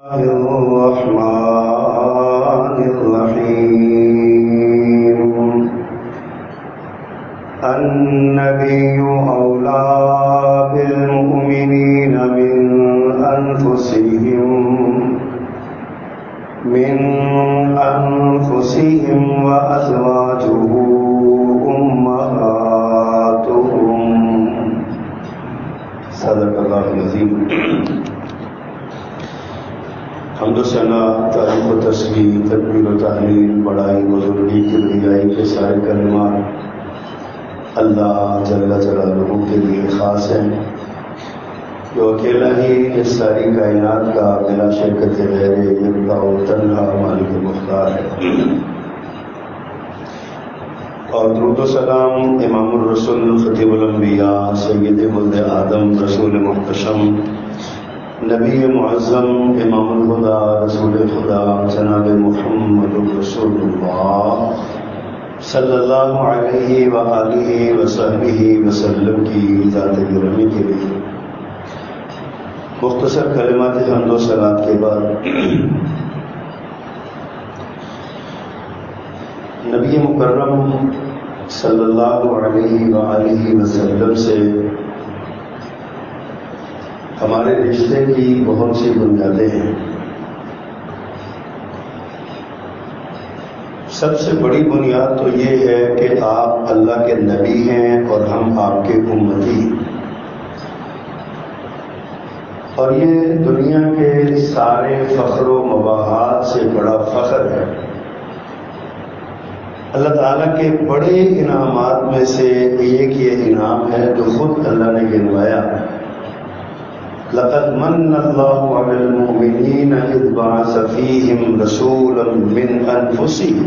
الرحمن الرحيم النبي أولى بالمؤمنين من أنفسهم وأزواجه أمهاتهم صدق الله العظيم. حمد و ثنا، تعریف و تسبیح، تکبیر و تحلیل، بڑائی، بزرگی، کبریائی کے سارے کلمات اللہ جل جلالہ کے لیے خاص ہیں، جو اکیلا ہی اس ساری کائنات کا بلا شرکت غیر یکتا و تنہا مالک مختار ہے. اور درود و سلام امام الرسول خطیب الانبیاء سید ولد آدم رسول محتشم نبی معظم امام الہدا رسول خدا جناب محمد رسول اللہ صلی اللہ علیہ وآلہ وصحبہ وسلم کی ذات گرامی کے لیے مختصر کلمات حمد و صلات کے بعد نبی مکرم صلی اللہ علیہ وآلہ وسلم سے ہمارے رشتے کی بہت سی بنیادیں ہیں. سب سے بڑی بنیاد تو یہ ہے کہ آپ اللہ کے نبی ہیں اور ہم آپ کے امتی، اور یہ دنیا کے سارے فخر و مباحات سے بڑا فخر ہے. اللہ تعالیٰ کے بڑے انعامات میں سے ایک یہ انعام ہے جو خود اللہ نے گنوایا. لقد من اللہ علی المؤمنین اذ بعث فیہم رسولا من انفسہم.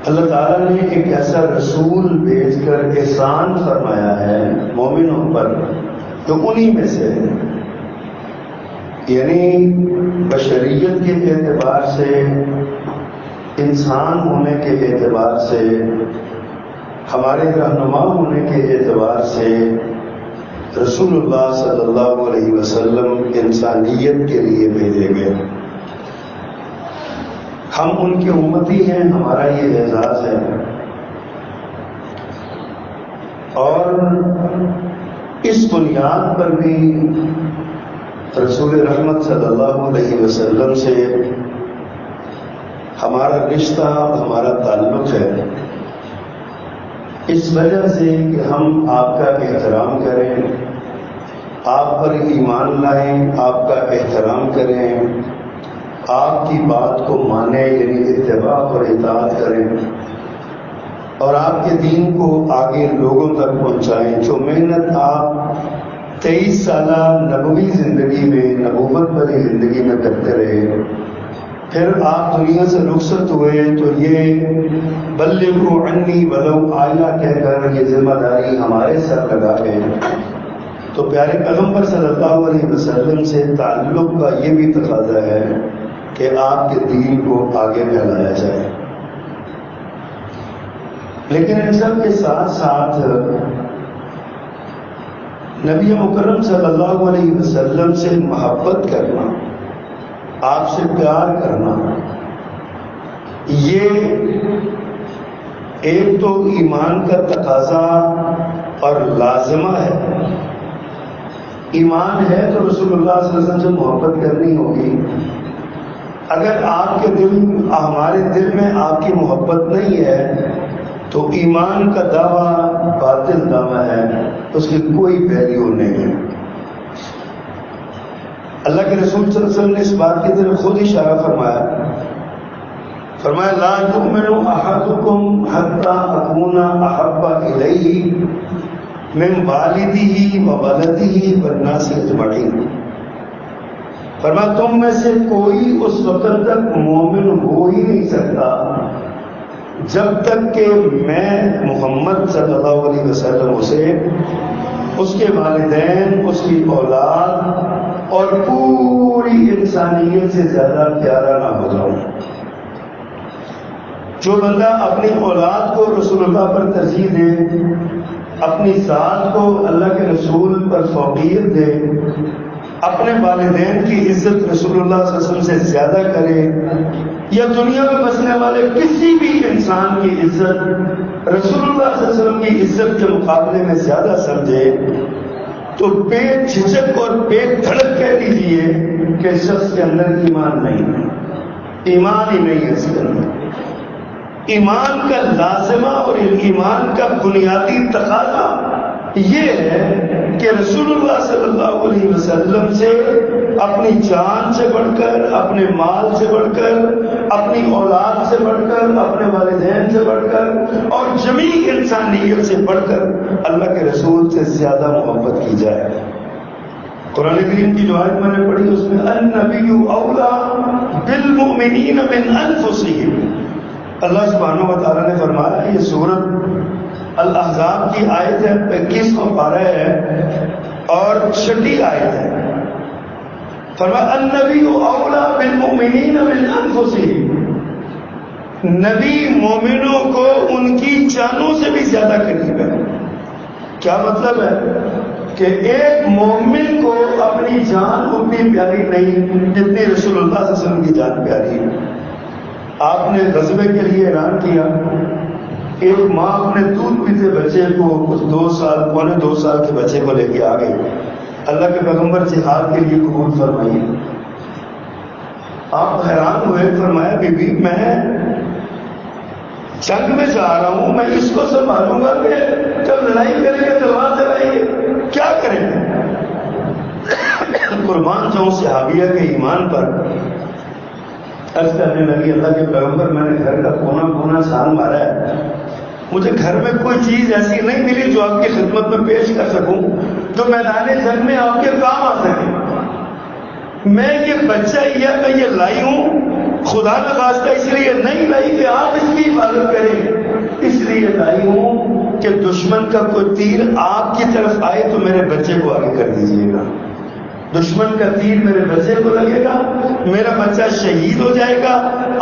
اللہ تعالیٰ نے ایک ایسا رسول بھیج کر احسان فرمایا ہے مومنوں پر جو انہی میں سے ہے. یعنی بشریت کے اعتبار سے، انسان ہونے کے اعتبار سے، ہمارے رہنما ہونے کے اعتبار سے رسول اللہ صلی اللہ علیہ وسلم انسانیت کے لیے بھیجے گئے. ہم ان کے امتی ہیں، ہمارا یہ اعزاز ہے. اور اس بنیاد پر بھی رسول رحمت صلی اللہ علیہ وسلم سے ہمارا رشتہ، ہمارا تعلق ہے، اس وجہ سے کہ ہم آپ کا احترام کریں، آپ پر ایمان لائیں، آپ کا احترام کریں، آپ کی بات کو مانیں، یعنی اتباع اور اطاعت کریں، اور آپ کے دین کو آگے لوگوں تک پہنچائیں. جو محنت آپ 23 سالہ نبوی زندگی میں، نبوت بھری زندگی میں کرتے رہے، پھر آپ دنیا سے رخصت ہوئے تو یہ بلغوا عنی ولو آیہ کہہ کر یہ ذمہ داری ہمارے سر لگا گئے. تو پیارے پیغمبر صلی اللہ علیہ وسلم سے تعلق کا یہ بھی تقاضا ہے کہ آپ کے دین کو آگے پھیلایا جائے. لیکن ان سب کے ساتھ ساتھ نبی مکرم صلی اللہ علیہ وسلم سے محبت کرنا، آپ سے پیار کرنا، یہ ایک تو ایمان کا تقاضا اور لازمہ ہے. ایمان ہے تو رسول اللہ صلی اللہ علیہ وسلم سے محبت کرنی ہوگی. اگر آپ کے ہمارے دل میں آپ کی محبت نہیں ہے تو ایمان کا دعویٰ باطل دعویٰ ہے، اس کی کوئی ویلیو نہیں ہے. اللہ کے رسول صلی اللہ علیہ وسلم نے اس بات کی طرف خود اشارہ فرمایا لا یؤمن احدکم حتی اکون احب الیہ من والدہ وولدہ والناس اجمعین. فرمایا تم میں سے کوئی اس وقت تک مومن ہو ہی نہیں سکتا جب تک کہ میں محمد صلی اللہ علیہ وسلم اسے، اس کے والدین، اس کی اولاد اور پوری انسانیت سے زیادہ پیارا نہ ہو جاؤں. جو بندہ اپنی اولاد کو رسول اللہ پر ترجیح دے، اپنی ذات کو اللہ کے رسول پر فوقیت دے، اپنے والدین کی عزت رسول اللہ صلی اللہ علیہ وسلم سے زیادہ کرے یا دنیا میں بسنے والے کسی بھی انسان کی عزت رسول اللہ صلی اللہ علیہ وسلم کی عزت کے مقابلے میں زیادہ سمجھے تو بے جھجک اور بے دھڑک کہہ لیجیے کہ اس شخص کے اندر ایمان نہیں ہے، ایمان ہی نہیں ہے اس کے اندر۔ ایمان کا لازمہ اور ایمان کا بنیادی تقاضا یہ ہے کہ رسول اللہ صلی اللہ علیہ وسلم سے اپنی جان سے بڑھ کر، اپنے مال سے بڑھ کر، اپنی اولاد سے بڑھ کر، اپنے والدین سے بڑھ کر اور جمیع انسانیت سے بڑھ کر اللہ کے رسول سے زیادہ محبت کی جائے۔ قرآن کریم کی جو آیت میں نے پڑھی اس میں النبی اولا بالمؤمنین من انفسہم، اللہ سبحانہ و تعالیٰ نے فرمایا، یہ سورت الاحزاب کی آیت ہے، 21واں پارہ ہے اور 6 آیت ہے۔ فرمایا النبی اولا بالمؤمنین من انفسہم، نبی مومنوں کو ان کی جانوں سے بھی زیادہ قریب ہے۔ کیا مطلب ہے کہ ایک مومن کو اپنی جان اتنی پیاری نہیں جتنی رسول اللہ صلی اللہ علیہ وسلم کی جان پیاری ہے۔ آپ نے غزوے کے لیے اعلان کیا، ایک ماں اپنے دودھ پیتے بچے کو 2 سال پونے 2 سال کے بچے کو لے کے آ گئی، اللہ کے پیغمبر جہاد کے لیے قبول فرمائیے۔ آپ حیران ہوئے، فرمایا بی بی میں جنگ میں جا رہا ہوں، میں اس کو سنبھالوں گا کہ جب لڑائی کریں گے تلوار چلائیں گے، کیا کریں گے؟ قربان جاؤں صحابیہ کے ایمان پر۔ عرض کرنے لگی اللہ کے پیغمبر میں نے گھر کا کونا کونا چھان مارا ہے، مجھے گھر میں کوئی چیز ایسی نہیں ملی جو آپ کی خدمت میں پیش کر سکوں، جو میدان جنگ میں آپ کے کام آ سکے۔ میں یہ بچہ یہ لائی ہوں، خدا نخواستہ اس لیے نہیں لائی کہ آپ اس کی حفاظت کریں، اس لیے لائی ہوں کہ دشمن کا کوئی تیر آپ کی طرف آئے تو میرے بچے کو آگے کر دیجیے گا، دشمن کا تیر میرے بچے کو لگے گا، میرا بچہ شہید ہو جائے گا،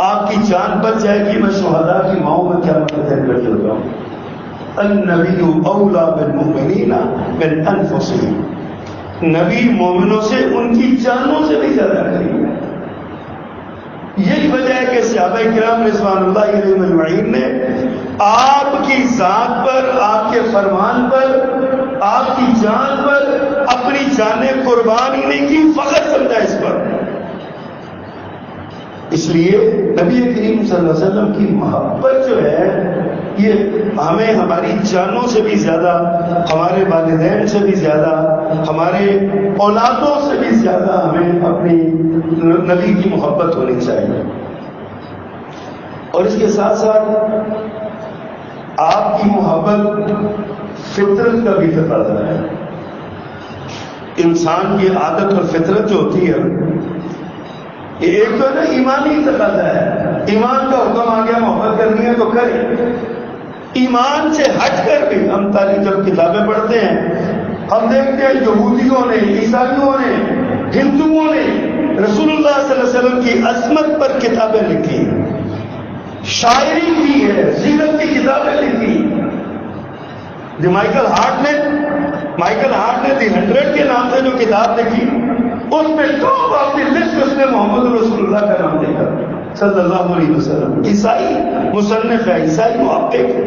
آپ کی جان بچ جائے گی، میں شہداء کی ماؤں میں کیا مدد کر ہوتا ہوں۔ النبی اولا بالمؤمنین من انفسہم، نبی مومنوں سے ان کی جانوں سے بھی زیادہ قریب ہے۔ یہی وجہ ہے کہ صحابہ کرام رضوان اللہ علیہم اجمعین نے آپ کی ذات پر، آپ کے فرمان پر، آپ کی جان پر اپنی جانیں قربان ہی نہیں کی، فخر سمجھا اس پر۔ اس لیے نبی کریم صلی اللہ علیہ وسلم کی محبت جو ہے یہ ہمیں ہماری جانوں سے بھی زیادہ، ہمارے والدین سے بھی زیادہ، ہمارے اولادوں سے بھی زیادہ ہمیں اپنی نبی کی محبت ہونی چاہیے۔ اور اس کے ساتھ ساتھ آپ کی محبت فطرت کا بھی تقاضا ہے۔ انسان کی عادت اور فطرت جو ہوتی ہے یہ ایک تو ہے نا ایمانی تقاضا ہے، ایمان کا حکم آ گیا محبت کرنی ہے تو کریں۔ ایمان سے ہٹ کر بھی ہم تاریخ جب کتابیں پڑھتے ہیں ہم دیکھتے ہیں یہودیوں نے، عیسائیوں نے، ہندوؤں نے رسول اللہ صلی اللہ علیہ وسلم کی عظمت پر کتابیں لکھی، شاعری کی ہے، سیرت کی کتابیں لکھی۔ مائیکل ہارٹ نے دی 100 کے نام سے جو کتاب لکھی اس میں ٹاپ آف دی لسٹ اس نے محمد رسول اللہ کا نام لکھا صلی اللہ علیہ وسلم۔ عیسائی مصنف ہے، عیسائی کو آپ دیکھیں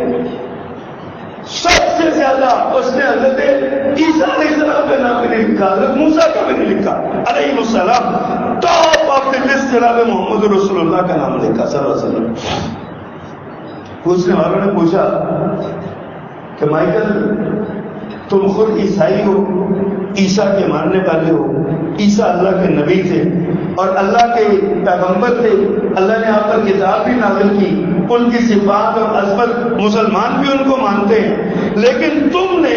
سب سے زیادہ اس نے حضرت عیسیٰ علیہ السلام کا نام بھی نہیں لکھا، حضرت موسیٰ کا بھی نہیں لکھا علیہ السلام، ٹاپ آف دی لسٹ جناب محمد رسول اللہ کا نام لکھا صلی اللہ علیہ وسلم۔ پوچھنے والوں نے پوچھا کہ مائیکل تم خود عیسائی ہو، عیسیٰ کے ماننے والے ہو، عیسیٰ اللہ کے نبی تھے اور اللہ کے پیغمبر تھے، اللہ نے آپ پر کتاب بھی نازل کی، ان کی صفات اور عظمت مسلمان بھی ان کو مانتے ہیں، لیکن تم نے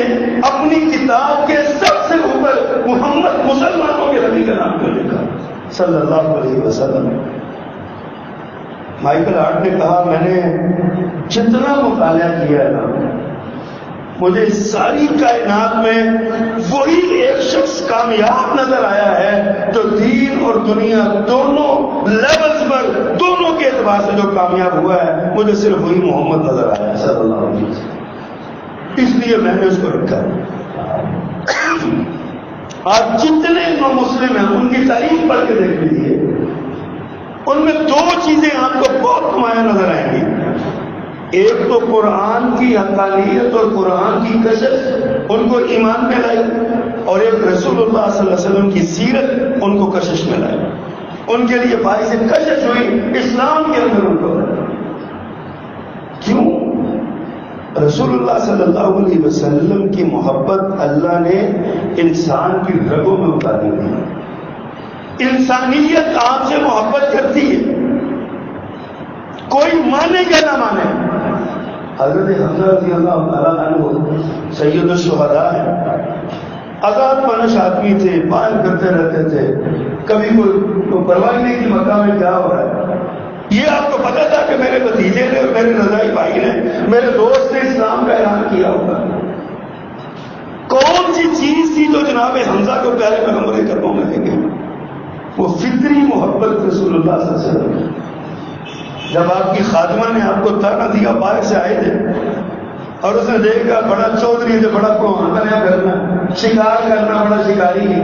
اپنی کتاب کے سب سے اوپر محمد مسلمانوں کے نبی کا نام کیوں لکھا صلی اللہ علیہ وسلم؟ مائیکل ہارٹ نے کہا میں نے جتنا مطالعہ کیا ہے نا، مجھے ساری کائنات میں وہی ایک شخص کامیاب نظر آیا ہے جو دین اور دنیا دونوں لیولز پر، دونوں کے اعتبار سے جو کامیاب ہوا ہے، مجھے صرف وہی محمد نظر آیا ہے صلی اللہ علیہ وسلم، اس لیے میں نے اس کو رکھا۔ آپ جتنے مسلم ہیں ان کی تاریخ پڑھ کے دیکھ لیجیے، ان میں دو چیزیں آپ کو بہت نمایاں نظر آئیں گی. ایک تو قرآن کی حقانیت اور قرآن کی کشش ان کو ایمان میں لائی، اور ایک رسول اللہ صلی اللہ علیہ وسلم کی سیرت ان کو کشش میں لائی. ان کے لیے باعث کشش ہوئی اسلام کے اندر ان کو. کیوں؟ رسول اللہ صلی اللہ علیہ وسلم کی محبت اللہ نے انسان کی رگوں میں اتاری دی. انسانیت آپ سے محبت کرتی ہے، کوئی مانے یا نہ مانے. حضرت حمزہ رضی اللہ تعالیٰ عنہ سید الشہداء ہیں، آزاد منش آدمی تھے، پائل کرتے رہتے تھے، کبھی کوئی پرواہ نہیں کہ مکہ میں کیا ہو رہا ہے. یہ آپ کو پتا تھا کہ میرے بھتیجے نے اور میرے رضائی بھائی نے، میرے دوست نے اسلام کا اعلان کیا ہوگا. کون سی چیز تھی جو جناب حمزہ کو پیارے پیغمبر کرموں میں لے گئی؟ وہ فطری محبت رسول اللہ صلی اللہ علیہ وسلم. جب آپ کی خادمہ نے آپ کو تانا دیا، باہر سے آئے تھے اور اس نے دیکھا بڑا چودھری جو بڑا کوہانا کرنا، شکار کرنا، بڑا شکاری ہے.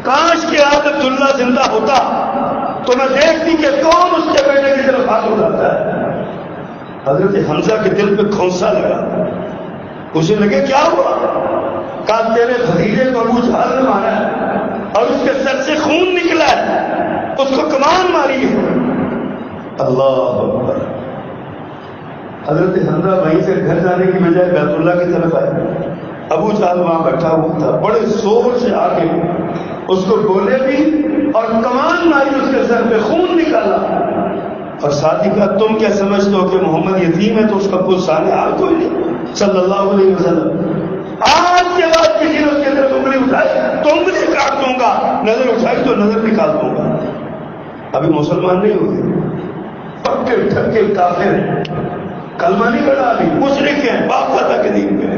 کاش کے عادت اللہ زندہ ہوتا تو میں دیکھتی کہ کون اس کے بیٹے کی طرف ہاتھ اٹھاتا ہے. حضرت حمزہ کے دل پہ کھونسا لگا. اسے لگے کیا ہوا؟ کہا تیرے بھتیجے کو ابو جہل نے مارا ہے اور اس کے سر سے خون نکلا ہے، اس کو کمان ماری ہے. اللہ اکبر. حضرت حمزہ وہیں سے گھر جانے کی بجائے بیت اللہ کی طرف آئے. ابو جہل وہاں بیٹھا ہوا تھا، بڑے زور سے آ کے اس کو بولے بھی اور کمان ماری، اس کے سر پہ خون نکالا. اور ساتھ ہی کہا تم کیا سمجھتے ہو کہ محمد یتیم ہے تو اس کا کوئی سانے آ کوئی نہیں صلی اللہ علیہ وسلم. آج کے بعد کسی نے اس کی طرف انگلی اٹھائی تو انگلی کاٹ دوں گا، نظر اٹھائی تو نظر نکال دوں گا. ابھی مسلمان نہیں ہوئے، پکے ٹھکے کافر ہیں، کلمہ نہیں پڑھا، ابھی مشرک ہیں، باپ دادا کے دین میں.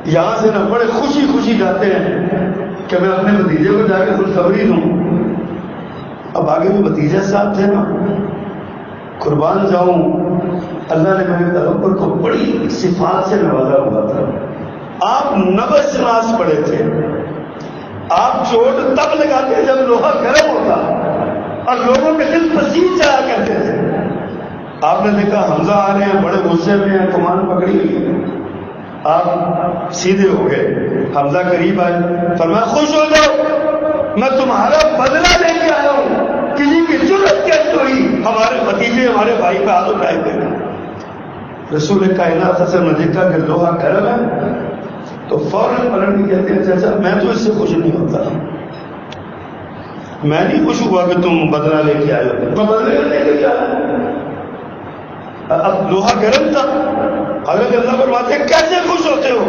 یہاں سے نہ بڑے خوشی خوشی جاتے ہیں کہ میں اپنے بھتیجے کو جا کے خوشخبری دوں. اب آگے بھی بھتیجے صاحب تھے نا، قربان جاؤں، اللہ نے میرے پیغمبر کو بڑی صفات سے نوازا ہوا تھا. آپ نبض شناس پڑے تھے. آپ چوٹ تب لگاتے جب لوہا گرم ہوتا اور لوگوں کے دل پسیج جایا کرتے تھے. آپ نے دیکھا حمزہ آ رہے ہیں، بڑے غصے میں ہیں، کمان پکڑی ہوئی ہے. آپ سیدھے ہو گئے. حمزہ قریب آئے، فرمایا خوش ہو جاؤ، میں تمہارا بدلہ لے کے آیا ہوں. کسی کی ضرورت کیسے ہوئی ہمارے بھتیجے ہمارے بھائی پہ ہاتھ اٹھائے گئے. رسول کائنات حضرت نے دیکھا کہ لوہا گرم ہے تو فوراً پلٹ کے کہتے ہیں چچا میں تو اس سے خوش نہیں ہوتا، میں نہیں خوش ہوا کہ تم بدلہ لے کے آئے ہو، میں بدلے لے کے آیا. اب لوہا گرم تھا. حضرت اللہ فرماتے ہیں کیسے خوش ہوتے ہو؟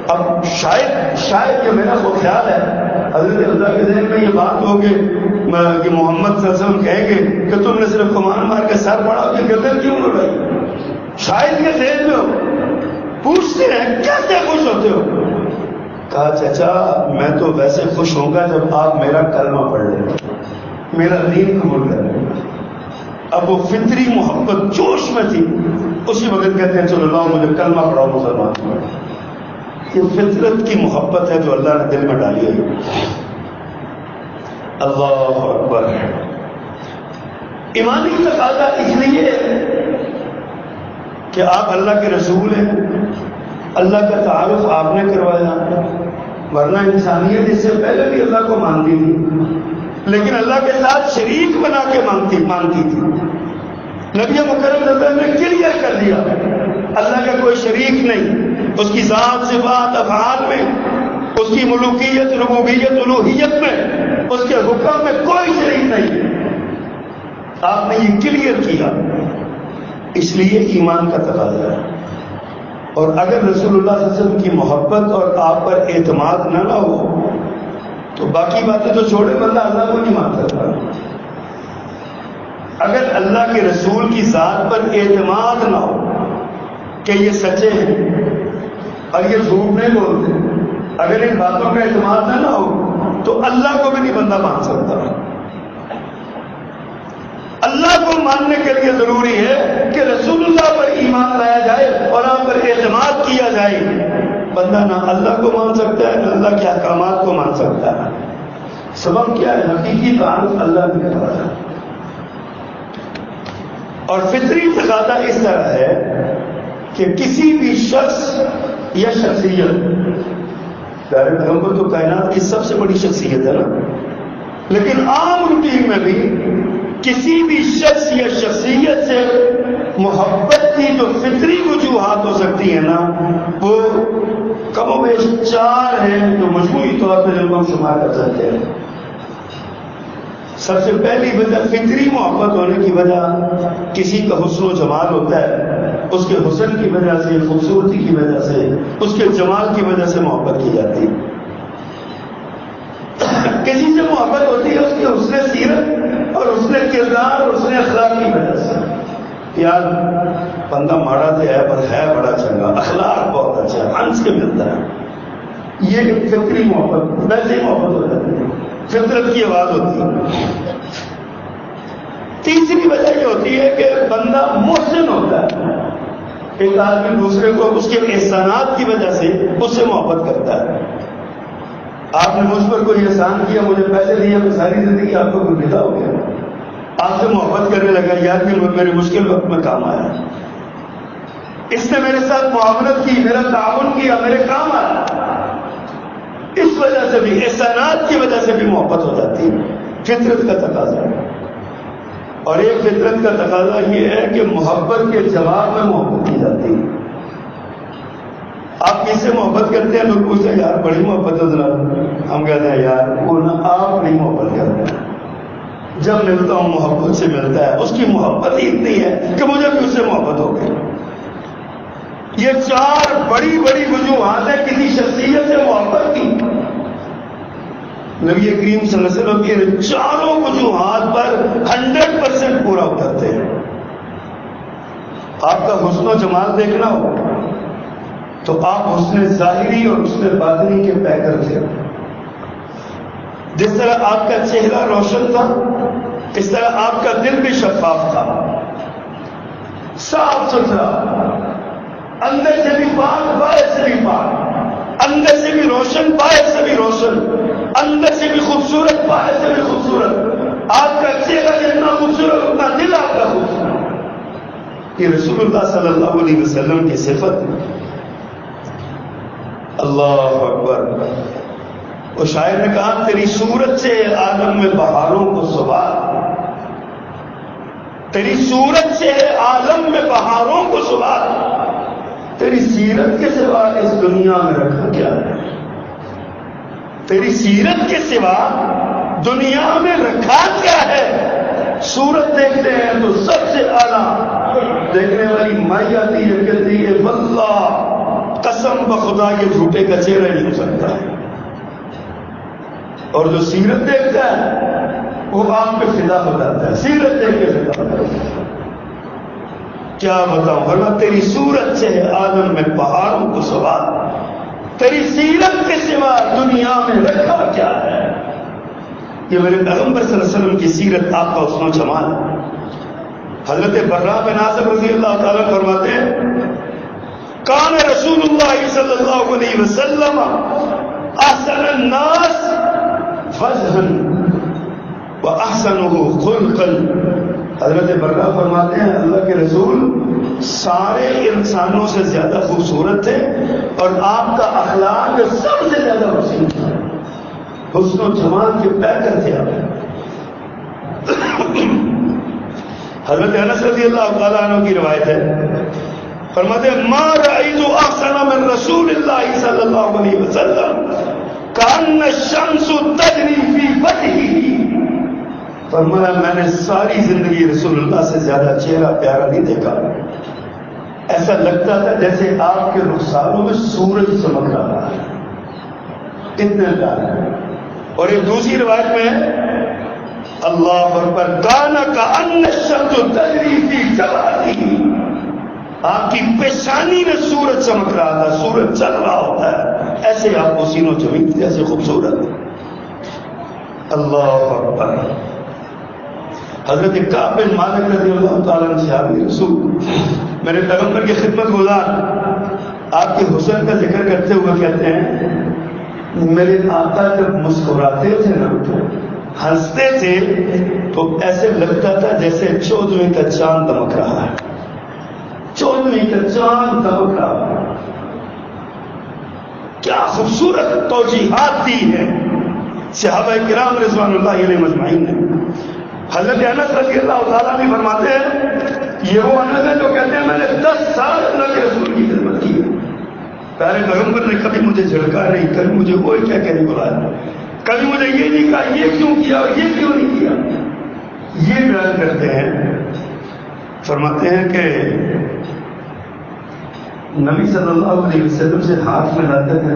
اب شاید یہ میرا وہ خیال ہے حضرت اللہ کے ذہن میں یہ بات ہوگی کہ محمد صلی اللہ علیہ وسلم کہیں گے کہ تم نے صرف کمان مار کے سر پڑا، کہ گردن کیوں نہ اڑائی. شاید یہ ذہن میں ہو. پوچھتے ہیں کیسے خوش ہوتے ہو؟ کہا چچا میں تو ویسے خوش ہوں گا جب آپ میرا کلمہ پڑھ لیں، میرا دین قبول کر لیں. اب وہ فطری محبت جوش میں تھی. اسی وقت کہتے ہیں چلو لاؤ مجھے کلمہ پڑھاؤ مسلمان. یہ فطرت کی محبت ہے جو اللہ نے دل میں ڈالی ہے. اللہ اکبر. ایمانی تقاضا اس لیے کہ آپ اللہ کے رسول ہیں، اللہ کا تعارف آپ نے کروایا، ورنہ انسانیت اس سے پہلے بھی اللہ کو مانتی تھی لیکن اللہ کے ساتھ شریک بنا کے مانتی تھی. نبی مکرم صلی اللہ علیہ وسلم نے کلیئر کر دیا اللہ کا کوئی شریک نہیں، اس کی ذات صفات افعال میں، اس کی ملوکیت ربوبیت الوہیت میں، اس کے حکم میں کوئی شریک نہیں. آپ نے یہ کلیئر کیا، اس لیے ایمان کا تقاضا ہے. اور اگر رسول اللہ صلی اللہ علیہ وسلم کی محبت اور آپ پر اعتماد نہ ہو تو باقی باتیں تو چھوڑے، بندہ اللہ کو نہیں مان سکتا. اگر اللہ کے رسول کی ذات پر اعتماد نہ ہو کہ یہ سچے ہیں اور یہ جھوٹ نہیں بولتے، اگر ان باتوں کا اعتماد نہ ہو تو اللہ کو بھی نہیں بندہ مان سکتا. اللہ کو ماننے کے لیے ضروری ہے کہ رسول اللہ پر ایمان لایا جائے اور آپ پر اعتماد کیا جائے. بندہ نہ اللہ کو مان سکتا ہے نہ اللہ کے احکامات کو مان سکتا ہے. سبب کیا ہے؟ حقیقی تعلق اللہ کے ساتھ ہے. اور فطری تقاضا اس طرح ہے کہ کسی بھی شخص یا شخصیت، پیارے پیغمبر تو کائنات کی سب سے بڑی شخصیت ہے نا، لیکن عام روٹین میں بھی کسی بھی شخص یا شخصیت سے محبت کی جو فطری وجوہات ہو سکتی ہیں نا، وہ کم و بیش 4 ہیں جو مجموعی طور پہ ہم شمار کر سکتے ہیں. سب سے پہلی وجہ فطری محبت ہونے کی وجہ کسی کا حسن و جمال ہوتا ہے، اس کے حسن کی وجہ سے، خوبصورتی کی وجہ سے، اس کے جمال کی وجہ سے محبت کی جاتی ہے. کسی سے محبت ہوتی ہے اس کے حسن سیرت اور حسن کردار اور حسن اخلاق کی وجہ سے. یار بندہ ماڑا تو ہے پر ہے بڑا چنگا، اخلاق بہت اچھا ہے، ہنس کے ملتا ہے. یہ ایک فطری محبت، ویسے ہی محبت ہو جاتی ہے، فطرت کی آواز ہوتی ہے. تیسری وجہ یہ ہوتی ہے کہ بندہ محسن ہوتا ہے. ایک آدمی دوسرے کو اس کے احسانات کی وجہ سے اس سے محبت کرتا ہے. آپ نے مجھ پر کوئی احسان کیا، مجھے پیسے دیے، میں ساری زندگی آپ کو کوئی ملا ہو گیا، آپ سے محبت کرنے لگا، یار کہ میرے مشکل وقت میں کام آیا، اس نے میرے ساتھ معاونت کی، میرا تعاون کیا، میرے کام آیا. اس وجہ سے بھی، احسانات کی وجہ سے بھی محبت ہو جاتی ہے. فطرت کا تقاضا ہے. اور ایک فطرت کا تقاضا یہ ہے کہ محبت کے جواب میں محبت کی جاتی ہے. آپ کس سے محبت کرتے ہیں؟ لوگ پوچھتے ہیں یار بڑی محبت ہے ذرا، ہم کہتے ہیں یار وہ نہ آپ بڑی محبت کرتے ہیں. جب ملتا ہوں محبت سے ملتا ہے، اس کی محبت ہی اتنی ہے کہ مجھے بھی اس سے محبت ہو گئی. یہ 4 بڑی بڑی وجوہات ہیں کسی شخصیت سے محبت کی. نبی کریم صلی اللہ علیہ وسلم کے 4 وجوہات پر 100% پورا اترتے ہیں. آپ کا حسن و جمال دیکھنا ہو تو آپ حسن ظاہری اور حسن باطنی کے پیکر تھے. جس طرح آپ کا چہرہ روشن تھا، اس طرح آپ کا دل بھی شفاف تھا، صاف ستھرا، اندر سے بھی پاک، باہر سے بھی پاک، اندر سے بھی روشن، باہر سے بھی روشن، اندر سے بھی خوبصورت، باہر سے بھی خوبصورت. آپ کا چہرہ جتنا خوبصورت اتنا دل آپ کا خوبصورت. یہ رسول اللہ صلی اللہ علیہ وسلم کی صفت. اللہ اکبر. وہ شاعر نے کہا تیری صورت سے عالم میں بہاروں کو سوار، تیری صورت سے عالم میں بہاروں کو سوار، تیری سیرت کے سوا اس دنیا میں رکھا کیا ہے؟ تیری سیرت کے سوا دنیا میں رکھا کیا ہے؟ صورت دیکھتے ہیں تو سب سے اعلیٰ دیکھنے والی مائی آتی ہے، کہتی ہے واللہ قسم بخدا یہ جھوٹے کا چہرہ نہیں ہو سکتا ہے. اور جو سیرت دیکھتا ہے وہ آپ پہ فدا ہو جاتا ہے، سیرت دیکھ کے فدا ہو جاتا ہے. کیا بتاؤں، ورنہ تیری صورت سے عالم میں پہاڑوں کو سوار، تیری سیرت کے سوا دنیا میں رکھا کیا ہے؟ یہ میرے پیغمبر صلی اللہ علیہ وسلم کی سیرت، آپ کا حسن و جمال. حضرت براء بن عازب رضی اللہ تعالیٰ فرماتے ہیں کان رسول اللہ صلی اللہ علیہ وسلم احسن الناس وجہا واحسنہ خلقا. حضرت براء فرماتے ہیں اللہ کے رسول سارے انسانوں سے زیادہ خوبصورت تھے اور آپ کا اخلاق سب سے زیادہ حسین تھا. حسن و جمال کے پیکر تھے آپ. حضرت انس رضی اللہ تعالیٰ عنہ کی روایت ہے، فرماتے ہیں ما رأیت احسن من رسول اللہ صلی اللہ علیہ وسلم کأن الشمس تجری فی وجہہ. فرمایا میں نے ساری زندگی رسول اللہ سے زیادہ چہرہ پیارا نہیں دیکھا، ایسا لگتا تھا جیسے آپ کے رخساروں میں سورج چمک رہا ہے، اتنے پیارے. اور ایک دوسری روایت میں اللہ اکبر کان کأن الشمس تجری فی جبہتہ، آپ کی پیشانی میں سورج چمک رہا تھا، سورج چل رہا ہوتا ہے، ایسے آپ کو سینوں جمیل جیسے خوبصورت. اللہ اکبر. حضرت کعب بن مالک رضی اللہ تعالیٰ عنہ صحابی رسول میرے پیغمبر کی خدمت گزار آپ کے حسن کا ذکر کرتے ہوئے کہتے ہیں میرے آقا جب مسکراتے تھے نا، ہنستے تھے تو ایسے لگتا تھا جیسے 14ویں کا چاند دمک رہا ہے، 14ویں کا چاند دمک رہا ہے۔ کیا خوبصورت توجیحات دی ہیں صحابہ کرام رضوان اللہ علیہ مجمعین نے۔ حضرت انس رضی اللہ تعالیٰ بھی فرماتے ہیں، یہ وہ انس ہے جو کہتے ہیں میں نے 10 سال اللہ کے رسول کی خدمت کی، پیارے پیغمبر نے کبھی مجھے جھڑکا نہیں، کبھی مجھے وہ کیا نہیں بلایا، کبھی مجھے یہ نہیں کہا یہ کیوں کیا اور یہ کیوں نہیں کیا۔ یہ بیان کرتے ہیں، فرماتے ہیں کہ نبی صلی اللہ علیہ وسلم سے ہاتھ ملاتے تھے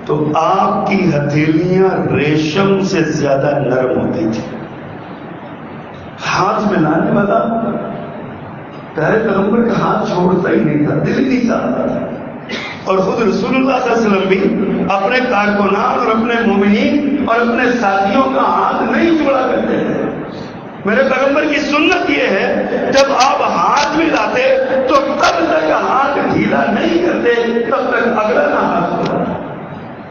تو آپ کی ہتھیلیاں ریشم سے زیادہ نرم ہوتی تھی۔ ہاتھ ملانے والا پیارے پیغمبر کا ہاتھ چھوڑتا ہی نہیں تھا، دل نہیں چاہتا تھا۔ اور خود رسول اللہ صلی اللہ علیہ وسلم بھی اپنے کارکنان اور اپنے مومنین اور اپنے ساتھیوں کا ہاتھ نہیں چھوڑا کرتے تھے۔ میرے پیغمبر کی سنت یہ ہے جب آپ ہاتھ ملاتے تو تب تک ہاتھ ڈھیلا نہیں کرتے تب تک اگلا نہ ہاتھ چھوڑا،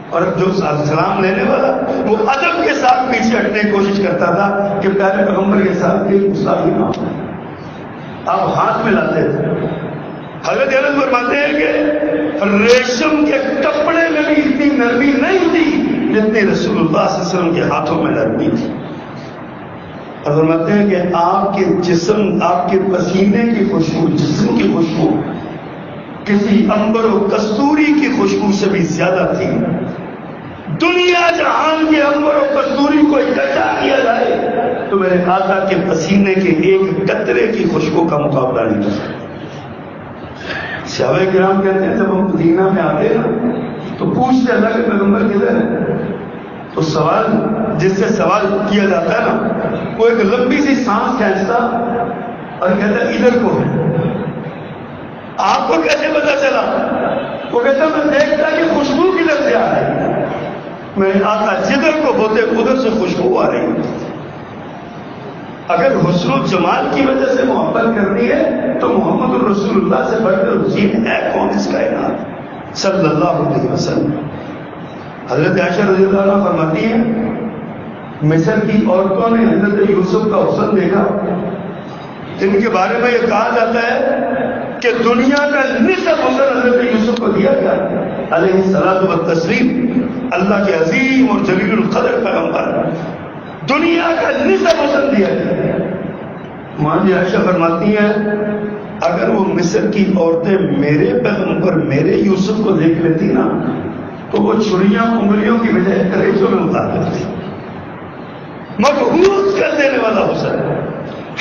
اور جو سلام لینے والا وہ ادب کے ساتھ پیچھے ہٹنے کی کوشش کرتا تھا کہ پیارے پیغمبر کے ساتھ کوئی گستاخی نہ ہو۔ آپ ہاتھ ملاتے تھے۔ حضرت انس فرماتے ہیں کہ ریشم کے کپڑے میں بھی اتنی نرمی نہیں تھی جتنی رسول اللہ صلی اللہ علیہ وسلم کے ہاتھوں میں نرمی تھی۔ اور فرماتے ہیں کہ آپ کے جسم، آپ کے پسینے کی خوشبو، جسم کی خوشبو کسی عنبر و کستوری کی خوشبو سے بھی زیادہ تھی۔ دنیا جہان کے عنبر و کستوری کو اکٹھا کیا جائے تو میرے آقا کے پسینے کے ایک قطرے کی خوشبو کا مقابلہ نہیں کر سکتا۔ صحابہ کرام کہتے ہیں جب ہم مدینہ میں آتے نا تو پوچھتے اللہ کے پیغمبر کدھر ہے، تو سوال جس سے سوال کیا جاتا ہے نا وہ ایک لمبی سی سانس کھینچتا اور کہتا ہے ادھر کو ہے۔ آپ کو کیسے پتا چلا؟ وہ کہتا میں دیکھتا کہ خوشبو کدھر سے آ رہی ہے، میرے آقا جدھر کو ہوتے ادھر سے خوشبو آ رہی ہے۔ اگر حسن و جمال کی وجہ سے محبت کرنی ہے تو محمد الرسول اللہ سے بڑھ کر حسین ہے کون اس کائنات صلی اللہ علیہ وسلم۔ حضرت عائشہ رضی اللہ عنہ فرماتی ہیں مصر کی عورتوں نے حضرت یوسف کا حسن دیکھا، جن کے بارے میں یہ کہا جاتا ہے کہ دنیا کا نصف حسن حضرت یوسف کو دیا گیا علیہ الصلوۃ والتسلیم، اللہ کے عظیم اور جلیل القدر پیغمبر، دنیا کا نصف حسن دیا گیا۔ ماں جی عائشہ فرماتی ہیں اگر وہ مصر کی عورتیں میرے پیغمبر میرے یوسف کو دیکھ لیتی نا تو وہ چھریاں انگلیوں کی بجائے کلیجوں میں اتار دیتی۔ مبہوت کر دینے والا حسن،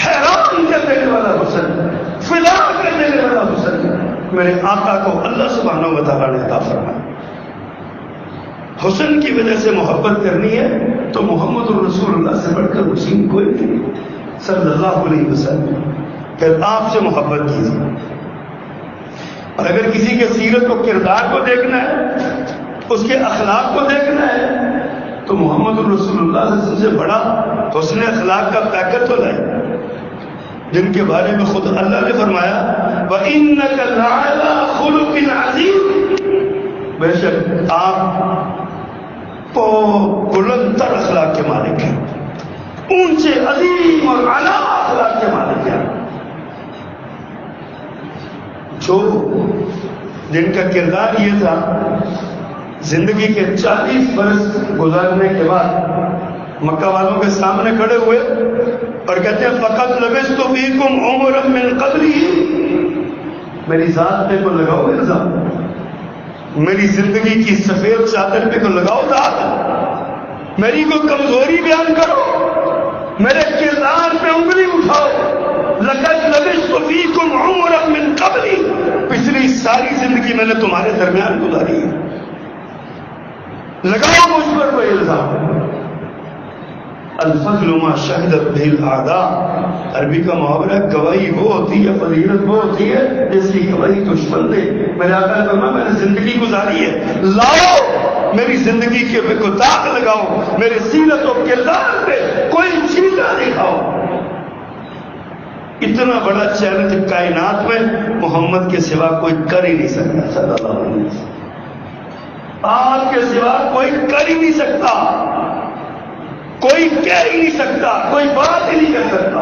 حیران کر دینے والا حسن، فدا کر دینے والا حسن میرے آقا کو اللہ سبحانہ و تعالیٰ نے عطا فرمایا۔ حسن کی وجہ سے محبت کرنی ہے تو محمد الرسول اللہ سے بڑھ کر حسین کوئی نہیں صلی اللہ علیہ وسلم، کہ آپ سے محبت کیجیے۔ اور اگر کسی کے سیرت و کردار کو دیکھنا ہے، اس کے اخلاق کو دیکھنا ہے تو محمد الرسول اللہ سے سب سے بڑا حسن اخلاق کا پیکر تو لائے، جن کے بارے میں خود اللہ نے فرمایا وَإِنَّكَ لَعَلَىٰ خُلُقٍ عَظِيمٍ، بے شک آپ تو بلند تر اخلاق کے مالک ہیں، اونچے عظیم اور اعلیٰ اخلاق کے مالک ہیں۔ جو جن کا کردار یہ تھا زندگی کے 40 برس گزارنے کے بعد مکہ والوں کے سامنے کھڑے ہوئے اور کہتے ہیں فَقَدْ لَبِثْتُ فِيكُمْ عُمُرًا مِّن قَبْلِهِ، میری ذات پہ کو لگاؤ الزام، میری زندگی کی سفید چادر پہ کو لگاؤ داغ، میری کو کمزوری بیان کرو، میرے کردار پہ انگلی اٹھاؤ۔ لَقَدْ لَبِثْتُ فِيكُمْ عُمُرًا مِّن قَبْلِهِ، پچھلی ساری زندگی میں نے تمہارے درمیان گزاری ہے، لگاؤ مجھ پر کوئی الزام۔ الفضل ما شہدت بہ الاعداء، عربی کا محاورہ گواہی وہ ہوتی ہے، فضیلت وہ ہوتی ہے جس کی گواہی دشمن دے۔ میرے آقا نے فرمایا میں نے زندگی گزاری ہے، لاؤ میری زندگی کے پہ کو داغ لگاؤ، میرے سیرت و کردار پہ کوئی چیزہ دکھاؤ۔ اتنا بڑا چیلنج کائنات میں محمد کے سوا کوئی کر ہی نہیں سکتا صلی اللہ علیہ وسلم. آپ کے سوا کوئی کر ہی نہیں سکتا, کوئی کہہ ہی نہیں سکتا, کوئی بات ہی نہیں کر سکتا.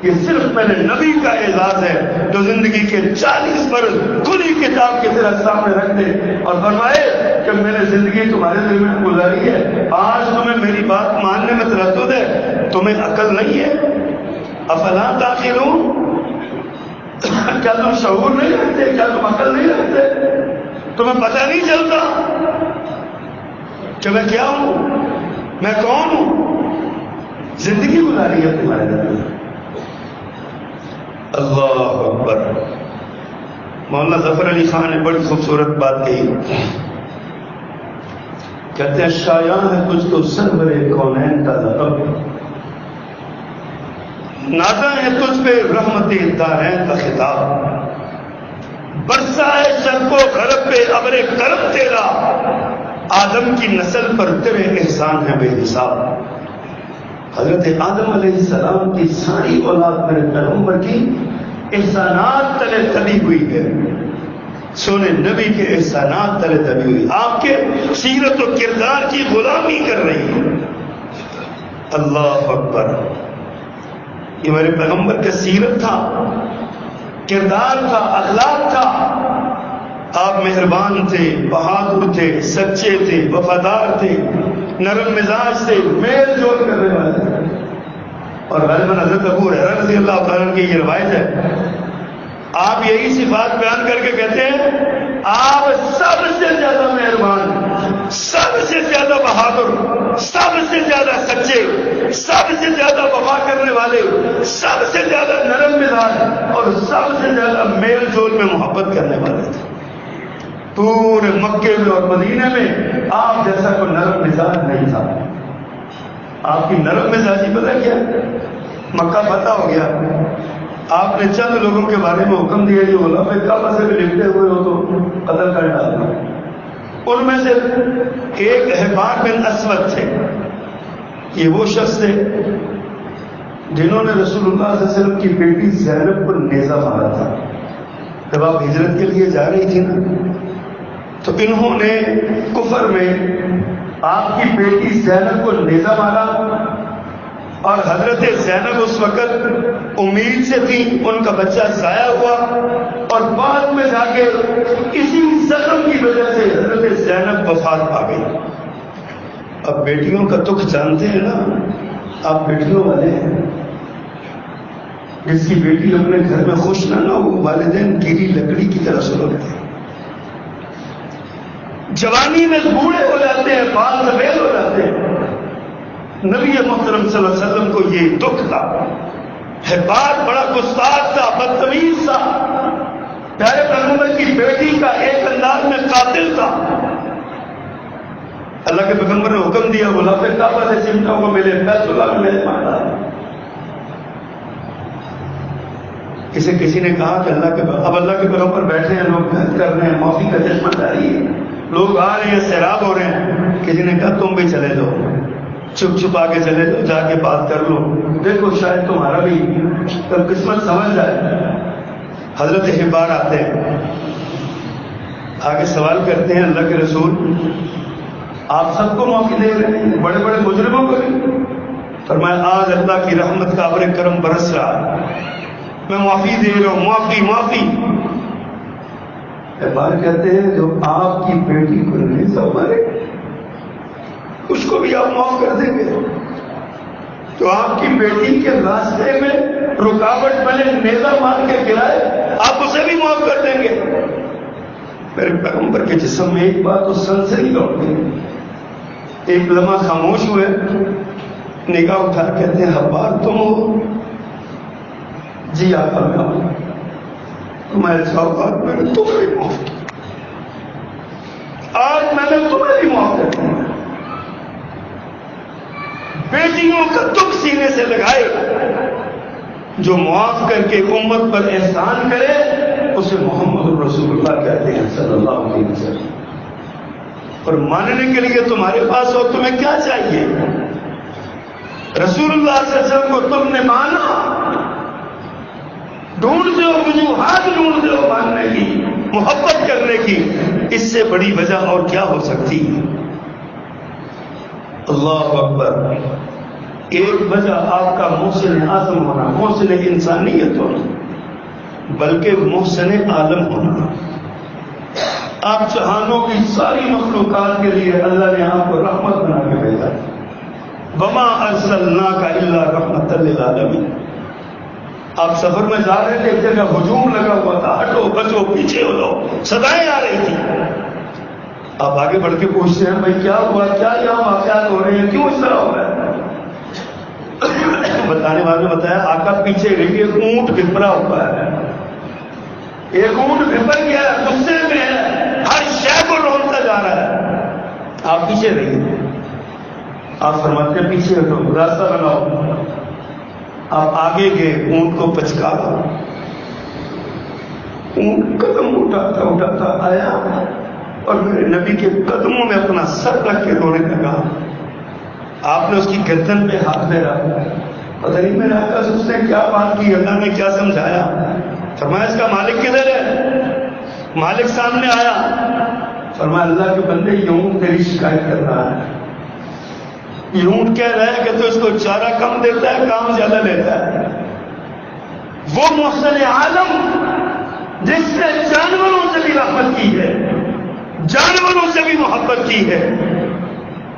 یہ صرف میرے نبی کا اعزاز ہے جو زندگی کے 40 برس کھلی کتاب کی طرح سامنے رکھ دے اور فرمائے کہ میں نے زندگی تمہارے دل میں گزاری ہے, آج تمہیں میری بات ماننے میں تردد ہے, تمہیں عقل نہیں ہے. افلا تعقلون, کیا تم شعور نہیں رکھتے, کیا تم عقل نہیں رکھتے, تمہیں پتہ نہیں چلتا کہ میں کیا ہوں, میں کون ہوں. زندگی گزاری ہے تمہارے دل میں. اللہ اکبر. مولانا ظفر علی خان نے بڑی خوبصورت بات کہی. کہتے ہیں شایاں ہے کچھ تو سرور کونین کا لقب, نازا ہے تجھ پہ رحمت دارین کا خطاب, برسا ہے شرق و غرب پہ ابر کرم تیرا, آدم کی نسل پر تیرے احسان ہے بے حساب. حضرت آدم علیہ السلام کی ساری اولاد میرے پیغمبر کی احسانات تلے دبی ہوئی ہے, سونے نبی کے احسانات تلے دبی ہوئی, آپ کے سیرت و کردار کی غلامی کر رہی ہے. اللہ اکبر. یہ میرے پیغمبر کا سیرت تھا, کردار تھا, اخلاق تھا. آپ مہربان تھے, بہادر تھے, سچے تھے, وفادار تھے, نرم مزاج سے میل جول کرنے والے تھے. اور غالباً حضرت ابو ہریرہ رضی اللہ تعالیٰ کی یہ روایت ہے, آپ یہی صفات بیان کر کے کہتے ہیں آپ سب سے زیادہ مہربان, سب سے زیادہ بہادر, سب سے زیادہ سچے, سب سے زیادہ وفا کرنے والے, سب سے زیادہ نرم مزاج اور سب سے زیادہ میل جول میں محبت کرنے والے تھے. پورے مکے میں اور مدینے میں آپ جیسا کوئی نرم مزاج نہیں تھا. آپ کی نرم مزاجی پتہ کیا, مکہ فتح ہو گیا, آپ نے چند لوگوں کے بارے میں حکم دیا جو غلاف کعبہ سے بھی لپٹے ہوئے ہو تو قتل کر ڈالنا. ان میں سے ایک حبار بن اسود تھے. یہ وہ شخص تھے جنہوں نے رسول اللہ صلی اللہ علیہ وسلم کی بیٹی زینب کو نیزہ مارا تھا. جب آپ ہجرت کے لیے جا رہی تھی نا, تو انہوں نے کفر میں آپ کی بیٹی زینب کو نیزہ مارا, اور حضرت زینب اس وقت امید سے تھی, ان کا بچہ ضائع ہوا, اور بعد میں جا کے اسی زخم کی وجہ سے حضرت زینب وفات پا گئی. اب بیٹیوں کا دکھ جانتے ہیں نا, آپ بیٹیوں والے ہیں. جس کی بیٹی اپنے گھر میں خوش نہ ہو, والدین گیلی لکڑی کی طرح سلگتے ہیں. جوانی میں بوڑھے ہو جاتے ہیں, بال سفید ہو جاتے ہیں. نبی محترم صلی اللہ علیہ وسلم کو یہ دکھ تھا. حبار بڑا گستاخ تھا, بدتمیز تھا, پیارے پیغمبر کی بیٹی کا ایک انداز میں قاتل تھا. اللہ کے پیغمبر نے حکم دیا غلاف کعبہ سے سمٹوں کو ملے, بیت اللہ میں میرے مارا. کسی نے کہا کہ اب اللہ کے پیغمبر بیٹھے ہیں, لوگ بحث کر رہے ہیں, معافی کا چشمہ جاری ہے, لوگ آ رہے ہیں, سیراب ہو رہے ہیں. کسی نے کہا تم بھی چلے جاؤ, چھپ چھپ آ کے چلے جاؤ, جا کے بات کر لو, دیکھو شاید تمہارا بھی کب قسمت سمجھ جائے. حضرت حبار آتے ہیں, آگے سوال کرتے ہیں اللہ کے رسول آپ سب کو معافی دے رہے ہیں, بڑے بڑے مجرموں کو بھی. فرمایا آج اللہ کی رحمت کا ابر کرم برس رہا, میں معافی دے رہا ہوں, معافی معافی. حبار کہتے ہیں جو آپ کی بیٹی کو نیزہ مارے اس کو بھی آپ معاف کر دیں گے, تو آپ کی بیٹی کے راستے میں رکاوٹ بنے, نیزہ مار کے گرائے, آپ اسے بھی معاف کر دیں گے. میرے پیغمبر کے جسم میں ایک بات تو سنسنی لوٹ گئی. ایک لمحہ خاموش ہوئے, نگاہ اٹھا کہتے ہیں حبار تم ہو؟ جی آقا میں ہوں. تمہارے سوال میں نے تمہیں بھی معاف کیا, آج میں نے تمہیں بھی معاف کر دیا. بیٹیوں کا دکھ سینے سے لگائے, جو معاف کر کے امت پر احسان کرے اسے محمد رسول اللہ کہتے ہیں صلی اللہ علیہ وسلم. اور ماننے کے لیے تمہارے پاس ہو, تمہیں کیا چاہیے؟ رسول اللہ صلی اللہ علیہ وسلم کو تم نے مانا, ڈھونڈتے ہو وجوہات ڈھونڈتے ہو ماننے کی، محبت کرنے کی، اس سے بڑی وجہ اور کیا ہو سکتی ہے؟ اللہ اکبر. ایک وجہ آپ کا محسن اعظم ہونا، محسن انسانیت ہونا، بلکہ محسن عالم ہونا. آپ جہانوں کی ساری مخلوقات کے لیے اللہ نے آپ کو رحمت بنا کے بھیجا. وما ارسلناک الا رحمۃ للعالمین. آپ سفر میں جا رہے تھے، ایک جگہ ہجوم لگا ہوا تھا، ہٹو بچو پیچھے ہو جاؤ، صدائیں آ رہی تھی. آپ آگے بڑھ کے پوچھتے ہیں بھائی کیا ہوا، کیا یہاں واقعات ہو رہے ہیں، کیوں اس طرح ہو رہا ہے؟ بتانے والے نے بتایا آقا پیچھے رہیے، اونٹ بھپرا ہوا ہے. ایک اونٹ بھپر گیا ہے، غصے میں ہے، ہر شے کو رونتا جا رہا ہے. آپ پیچھے رہیے. آپ فرماتے ہیں پیچھے ہٹو، راستہ بناؤ. آپ آگے گئے، اونٹ کو پچکارا. اونٹ قدم اٹھاتا آیا اور میرے نبی کے قدموں میں اپنا سر رکھ کے رونے لگا. آپ نے اس کی گردن پہ ہاتھ پھیرا. پتہ نہیں میرے آقا سے اس نے کیا بات کی، اللہ نے کیا سمجھایا. فرمایا اس کا مالک کدھر ہے؟ مالک سامنے آیا. فرمایا اللہ کے بندے یہ اونٹ تیری شکایت کر رہا ہے. یہ اونٹ کہہ رہا ہے کہ تو اس کو چارہ کم دیتا ہے، کام زیادہ لیتا ہے. وہ محسن عالم جس نے جانوروں سے بھی رحمت کی ہے، جانوروں سے بھی محبت کی ہے،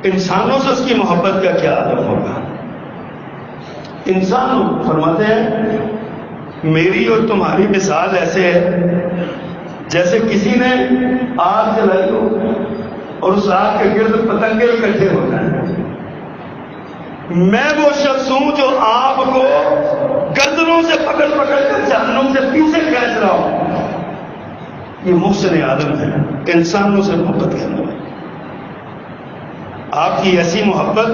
انسانوں سے اس کی محبت کا کیا عالم ہوگا؟ انسانوں فرماتے ہیں میری اور تمہاری مثال ایسے ہے جیسے کسی نے آگ جلائی ہو اور اس آگ کے گرد پتنگے اکٹھے ہو جائیں. میں وہ شخص ہوں جو آپ کو گردنوں سے پکڑ کر جہنم سے پیچھے کھینچ رہا ہوں. یہ محسن عالم ہے، انسانوں سے محبت کرنا. آپ کی ایسی محبت،